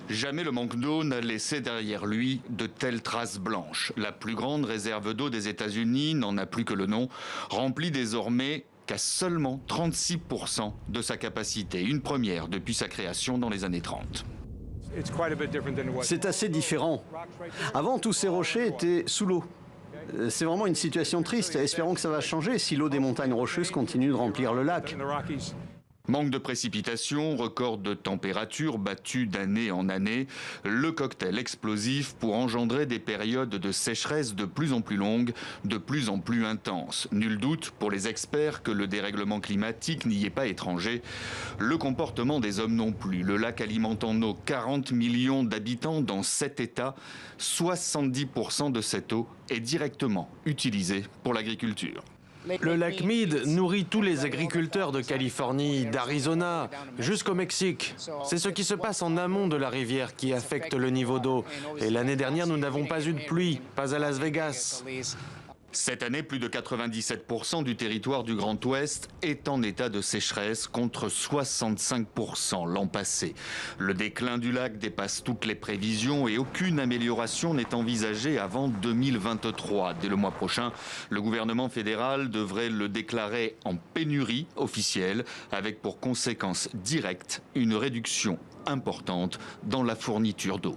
Jamais le manque d'eau n'a laissé derrière lui de telles traces blanches. La plus grande réserve d'eau des États-Unis n'en a plus que le nom, remplie désormais qu'à seulement 36% de sa capacité. Une première depuis sa création dans les années 30. C'est assez différent. Avant, tous ces rochers étaient sous l'eau. C'est vraiment une situation triste. Espérons que ça va changer si l'eau des montagnes rocheuses continue de remplir le lac. Manque de précipitations, record de température battus d'année en année, le cocktail explosif pour engendrer des périodes de sécheresse de plus en plus longues, de plus en plus intenses. Nul doute pour les experts que le dérèglement climatique n'y est pas étranger. Le comportement des hommes non plus. Le lac alimente en eau 40 millions d'habitants dans 7 États. 70% de cette eau est directement utilisée pour l'agriculture. Le lac Mead nourrit tous les agriculteurs de Californie, d'Arizona, jusqu'au Mexique. C'est ce qui se passe en amont de la rivière qui affecte le niveau d'eau. Et l'année dernière, nous n'avons pas eu de pluie, pas à Las Vegas. Cette année, plus de 97% du territoire du Grand Ouest est en état de sécheresse contre 65% l'an passé. Le déclin du lac dépasse toutes les prévisions et aucune amélioration n'est envisagée avant 2023. Dès le mois prochain, le gouvernement fédéral devrait le déclarer en pénurie officielle avec pour conséquence directe une réduction importante dans la fourniture d'eau.